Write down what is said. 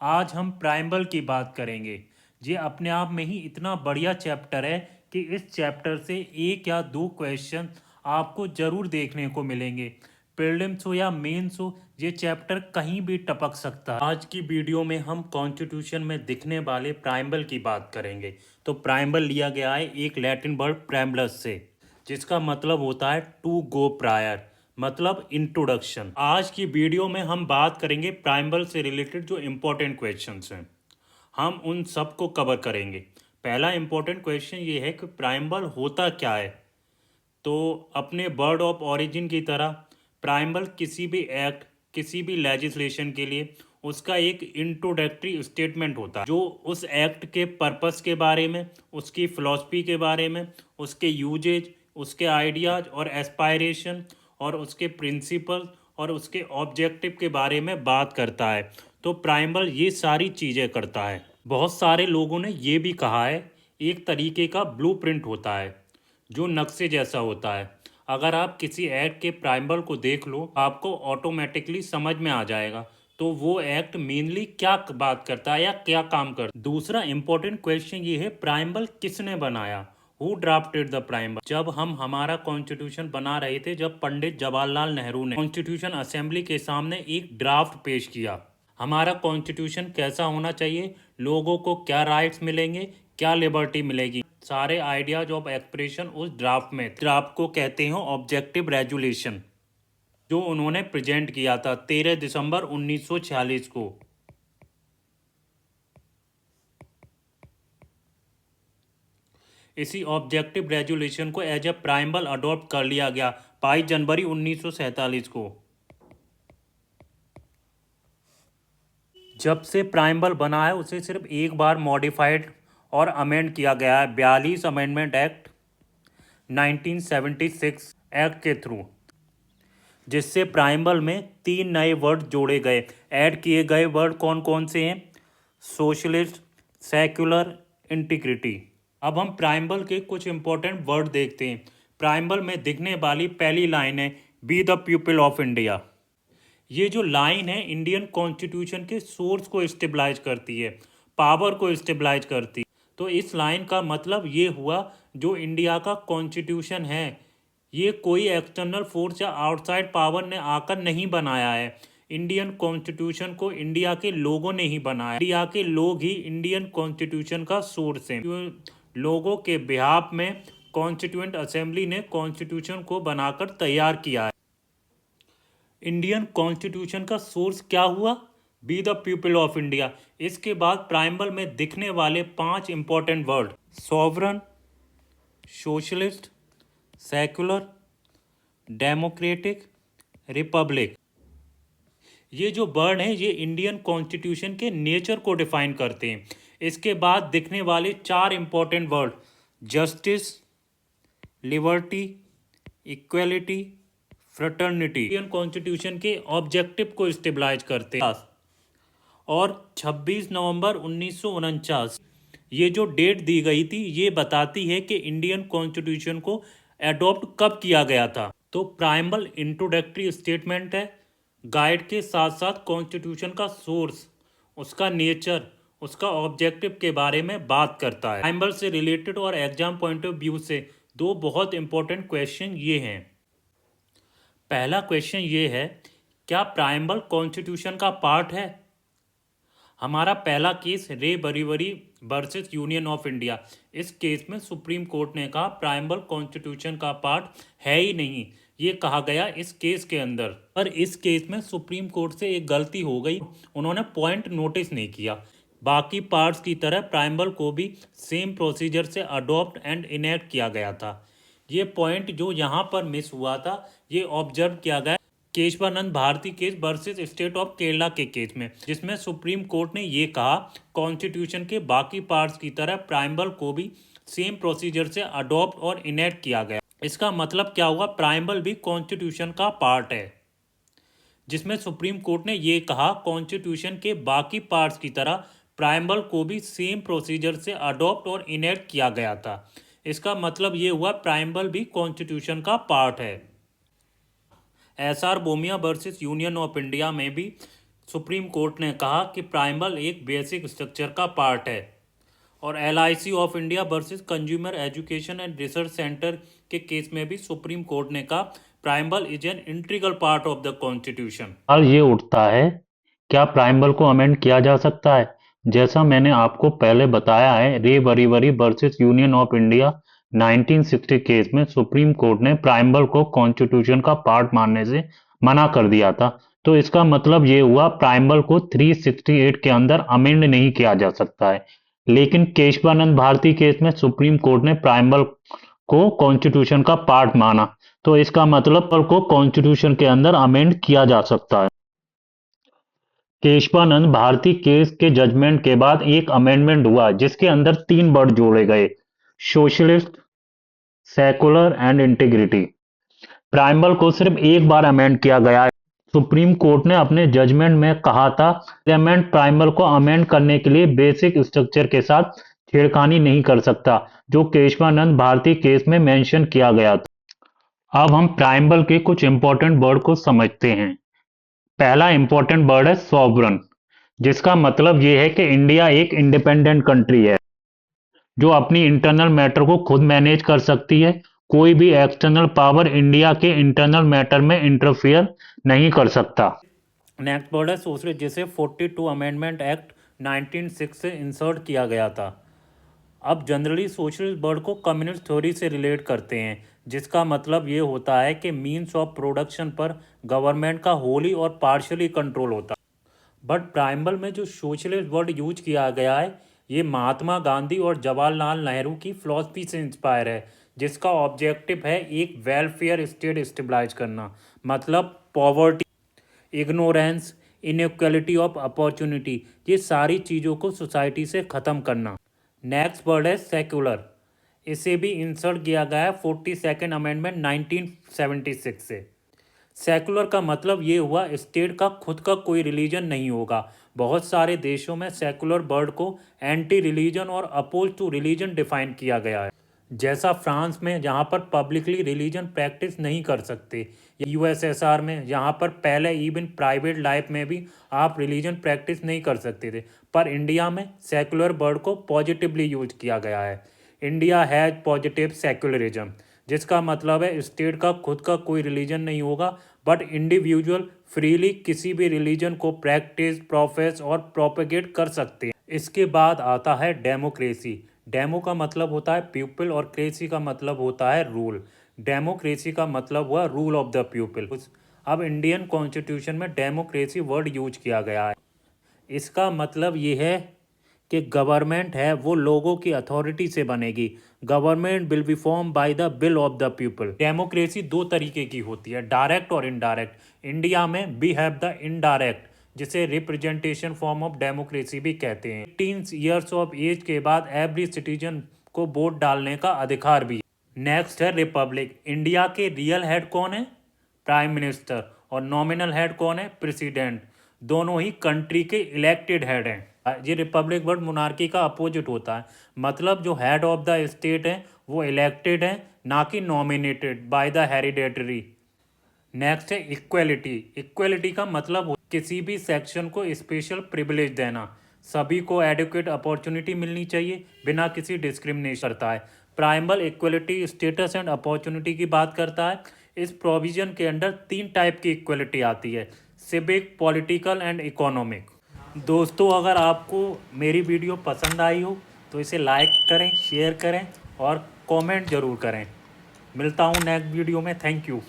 आज हम प्राइमल की बात करेंगे। ये अपने आप में ही इतना बढ़िया चैप्टर है कि इस चैप्टर से एक या दो क्वेश्चन आपको जरूर देखने को मिलेंगे। प्रीलिम्स हो या मेंस हो, ये चैप्टर कहीं भी टपक सकता है। आज की वीडियो में हम कॉन्स्टिट्यूशन में दिखने वाले प्राइमल की बात करेंगे। तो प्राइमल लिया गया है एक लैटिन वर्ड प्राइमलस से, जिसका मतलब होता है टू गो प्रायर, मतलब इंट्रोडक्शन। आज की वीडियो में हम बात करेंगे प्राइमल से रिलेटेड जो इम्पोर्टेंट क्वेश्चंस हैं, हम उन सब को कवर करेंगे। पहला इम्पोर्टेंट क्वेश्चन ये है कि प्राइमल होता क्या है। तो अपने वर्ड ऑफ ओरिजिन की तरह प्राइमल किसी भी एक्ट, किसी भी लेजिस्लेशन के लिए उसका एक इंट्रोडक्टरी स्टेटमेंट होता है, जो उस एक्ट के पर्पस के बारे में, उसकी फिलॉसफी के बारे में, उसके यूजेज, उसके आइडियाज और एस्पायरेशन और उसके प्रिंसिपल और उसके ऑब्जेक्टिव के बारे में बात करता है। तो प्राइमल ये सारी चीज़ें करता है। बहुत सारे लोगों ने ये भी कहा है एक तरीके का ब्लूप्रिंट होता है, जो नक्शे जैसा होता है। अगर आप किसी एक्ट के प्राइमल को देख लो, आपको ऑटोमेटिकली समझ में आ जाएगा तो वो एक्ट मेनली क्या बात करता है या क्या काम करता है। दूसरा इंपॉर्टेंट क्वेश्चन ये है, प्राइमल किसने बनाया, हु ड्राफ्टेड द प्राइमल। जब हम हमारा कॉन्स्टिट्यूशन बना रहे थे, जब पंडित जवाहरलाल नेहरू ने कॉन्स्टिट्यूशन असेंबली के सामने एक ड्राफ्ट पेश किया, हमारा कॉन्स्टिट्यूशन कैसा होना चाहिए, लोगों को क्या राइट्स मिलेंगे, क्या लिबर्टी मिलेगी, सारे आइडियाज ऑफ एक्सप्रेशन उस ड्राफ्ट में। ड्राफ्ट को कहते हैं ऑब्जेक्टिव रेजुलेशन, जो उन्होंने प्रेजेंट किया था 13 दिसंबर 1946 को। इसी ऑब्जेक्टिव रेजुलेशन को एज ए प्राइमल अडॉप्ट कर लिया गया 22 जनवरी 1947 को। जब से प्राइमल बना है उसे सिर्फ एक बार मॉडिफाइड और अमेंड किया गया है, 42 अमेंडमेंट एक्ट 1976 एक्ट के थ्रू, जिससे प्राइमल में 3 नए वर्ड जोड़े गए। ऐड किए गए वर्ड कौन कौन से हैं? Socialist, secular, integrity. अब हम प्राइमल के कुछ इंपॉर्टेंट वर्ड देखते हैं। प्राइमल में दिखने वाली पहली लाइन है, be the people of India. ये जो लाइन है इंडियन कॉन्स्टिट्यूशन के सोर्स को स्टेबलाइज करती है, पावर को स्टेबलाइज करती है। तो इस लाइन का मतलब ये हुआ, जो इंडिया का कॉन्स्टिट्यूशन है ये कोई एक्सटर्नल फोर्स या आउटसाइड पावर ने आकर नहीं बनाया है। इंडियन कॉन्स्टिट्यूशन को इंडिया के लोगों ने ही बनाया। इंडिया के लोग ही इंडियन कॉन्स्टिट्यूशन का सोर्स हैं। लोगों के बिहाफ में कॉन्स्टिट्यूएंट असेंबली ने कॉन्स्टिट्यूशन को बनाकर तैयार किया है। इंडियन कॉन्स्टिट्यूशन का सोर्स क्या हुआ? Be the people of India. इसके बाद प्राइमल में दिखने वाले 5 important word, sovereign, socialist, secular, democratic, Republic. ये जो वर्ड हैं ये इंडियन कॉन्स्टिट्यूशन के नेचर को डिफाइन करते हैं। इसके बाद दिखने वाले 4 important word, justice, liberty, equality, fraternity, Indian constitution के ऑब्जेक्टिव को स्टेबलाइज करते हैं। और 26 नवंबर 1949 ये जो डेट दी गई थी ये बताती है कि इंडियन कॉन्स्टिट्यूशन को एडॉप्ट कब किया गया था। तो प्राइमल इंट्रोडक्टरी स्टेटमेंट है, गाइड के साथ साथ कॉन्स्टिट्यूशन का सोर्स, उसका नेचर, उसका ऑब्जेक्टिव के बारे में बात करता है। प्राइमल से रिलेटेड और एग्जाम पॉइंट ऑफ व्यू से 2 बहुत इंपॉर्टेंट क्वेश्चन ये हैं। पहला क्वेश्चन ये है, क्या प्राइमल कॉन्स्टिट्यूशन का पार्ट है? हमारा पहला केस रे Berubari versus union of India. इस केस में सुप्रीम कोर्ट ने कहा प्राइमल कॉन्स्टिट्यूशन का पार्ट है ही नहीं, ये कहा गया इस केस के अंदर। पर इस केस में सुप्रीम कोर्ट से एक गलती हो गई, उन्होंने पॉइंट नोटिस नहीं किया। बाकी पार्ट्स की तरह प्राइमल को भी सेम प्रोसीजर से अडॉप्ट एंड इनेक्ट किया गया था। ये पॉइंट जो यहाँ पर मिस हुआ था ये ऑब्जर्व किया गया Keshavananda Bharati case versus state of Kerala के केस में, जिसमें सुप्रीम कोर्ट ने ये कहा कॉन्स्टिट्यूशन के बाकी पार्ट्स की तरह प्राइमल को भी सेम प्रोसीजर से अडॉप्ट और इनेक्ट किया गया। इसका मतलब क्या हुआ? प्राइमल भी कॉन्स्टिट्यूशन का पार्ट है, जिसमें सुप्रीम कोर्ट ने ये कहा कॉन्स्टिट्यूशन के बाकी पार्ट्स की तरह प्राइमल को भी सेम प्रोसीजर से अडॉप्ट और इनेक्ट किया गया था। इसका मतलब ये हुआ प्राइमल भी कॉन्स्टिट्यूशन का पार्ट है। SR Bommai versus union of India में भी सुप्रीम कोर्ट ने कहा कि प्राइमल एक बेसिक स्ट्रक्चर का पार्ट है। और LIC of India versus consumer education and research centre के केस में भी सुप्रीम कोर्ट ने कहा primal is an integral part of the constitution. सवाल ये उठता है, क्या प्राइमल को अमेंड किया जा सकता है? जैसा मैंने आपको पहले बताया है, re Berubari versus union of India 1960 case में सुप्रीम कोर्ट ने प्राइमल को कॉन्स्टिट्यूशन का पार्ट मानने से मना कर दिया था। तो इसका मतलब ये हुआ प्राइमल को 368 के अंदर अमेंड नहीं किया जा सकता है। लेकिन केशवानंद भारती केस में सुप्रीम कोर्ट ने प्राइमल को कॉन्स्टिट्यूशन का पार्ट माना, तो इसका मतलब को कॉन्स्टिट्यूशन के अंदर अमेंड किया जा सकता है। केशवानंद भारती केस के जजमेंट के बाद एक अमेंडमेंट हुआ जिसके अंदर 3 वर्ड जोड़े गए, socialist, secular and integrity. Primal को सिर्फ एक बार अमेंड किया गया है। सुप्रीम कोर्ट ने अपने जजमेंट में कहा था पार्लियामेंट प्राइमल को अमेंड करने के लिए बेसिक स्ट्रक्चर के साथ छेड़खानी नहीं कर सकता, जो केशवानंद भारती केस में मेंशन किया गया था। अब हम प्राइमल के कुछ इंपॉर्टेंट वर्ड को समझते हैं। पहला इंपॉर्टेंट वर्ड है सॉवरन, जिसका मतलब ये है कि इंडिया एक इंडिपेंडेंट कंट्री है जो अपनी इंटरनल मैटर को खुद मैनेज कर सकती है। कोई भी एक्सटर्नल पावर इंडिया के इंटरनल मैटर में इंटरफियर नहीं कर सकता। नेक्स्ट वर्ड है सोशलिस्ट, जिसे 42 अमेंडमेंट एक्ट 1906 से इंसर्ट किया गया था। अब जनरली सोशलिस्ट वर्ड को कम्युनिस्ट थ्योरी से रिलेट करते हैं, जिसका मतलब ये होता है कि मीन्स ऑफ प्रोडक्शन पर गवर्नमेंट का होली और पार्शियली कंट्रोल होता है। बट प्राइमल में जो सोशलिस्ट वर्ड यूज किया गया है, ये महात्मा गांधी और जवाहरलाल नेहरू की फिलॉसफी से इंस्पायर है, जिसका ऑब्जेक्टिव है एक वेलफेयर स्टेट स्टेबलाइज करना। मतलब poverty, ignorance, inequality of opportunity, ये सारी चीज़ों को सोसाइटी से ख़त्म करना। नेक्स्ट वर्ड है सेक्युलर, इसे भी इंसर्ट किया गया है 42nd अमेंडमेंट 1976 से। सेकुलर का मतलब ये हुआ स्टेट का खुद का कोई रिलीजन नहीं होगा। बहुत सारे देशों में सेकुलर वर्ड को एंटी रिलीजन और अपोज टू रिलीजन डिफाइन किया गया है, जैसा फ्रांस में जहाँ पर पब्लिकली रिलीजन प्रैक्टिस नहीं कर सकते, USSR में जहाँ पर पहले इवन प्राइवेट लाइफ में भी आप रिलीजन प्रैक्टिस नहीं कर सकते थे। पर इंडिया में सेकुलर वर्ड को पॉजिटिवली यूज किया गया है। इंडिया हैज़ पॉजिटिव सेकुलरिज्म, जिसका मतलब है स्टेट का खुद का कोई रिलीजन नहीं होगा, बट इंडिविजुअल फ्रीली किसी भी रिलीजन को प्रैक्टिस, प्रोफेस और प्रोपेगेट कर सकते हैं। इसके बाद आता है डेमोक्रेसी। डेमो का मतलब होता है पीपल और क्रेसी का मतलब होता है रूल। डेमोक्रेसी का मतलब हुआ रूल ऑफ द पीपल। अब इंडियन कॉन्स्टिट्यूशन में डेमोक्रेसी वर्ड यूज किया गया है। इसका मतलब ये है कि गवर्नमेंट है वो लोगों की अथॉरिटी से बनेगी। Government will be form by the will of the people. Democracy 2 तरीके की होती है, डायरेक्ट और इनडायरेक्ट। इंडिया में वी हैव द इनडायरेक्ट, जिसे रिप्रेजेंटेशन फॉर्म ऑफ डेमोक्रेसी भी कहते हैं। 18 ईयर्स ऑफ एज के बाद एवरी सिटीजन को वोट डालने का अधिकार भी है। नेक्स्ट है रिपब्लिक। इंडिया के रियल हेड कौन है? Prime minister. और नॉमिनल हेड कौन है? प्रेसिडेंट। दोनों ही कंट्री के इलेक्टेड हेड हैं। ये रिपब्लिक वर्ड मोनार्की का अपोजिट होता है। मतलब जो हेड ऑफ द स्टेट है वो इलेक्टेड है, ना कि nominated by the hereditary. Next है इक्वेलिटी। इक्वेलिटी का मतलब किसी भी सेक्शन को स्पेशल प्रिविलेज देना। सभी को एडुकेट अपॉर्चुनिटी मिलनी चाहिए बिना किसी डिस्क्रिमिनेशन करता है। Primal equality status and opportunity की बात करता है। इस प्रोविजन के अंडर 3 टाइप की इक्वलिटी आती है, सिविक, पॉलिटिकल एंड इकोनॉमिक। दोस्तों, अगर आपको मेरी वीडियो पसंद आई हो तो इसे लाइक करें, शेयर करें और कमेंट ज़रूर करें। मिलता हूँ नेक्स्ट वीडियो में। Thank you.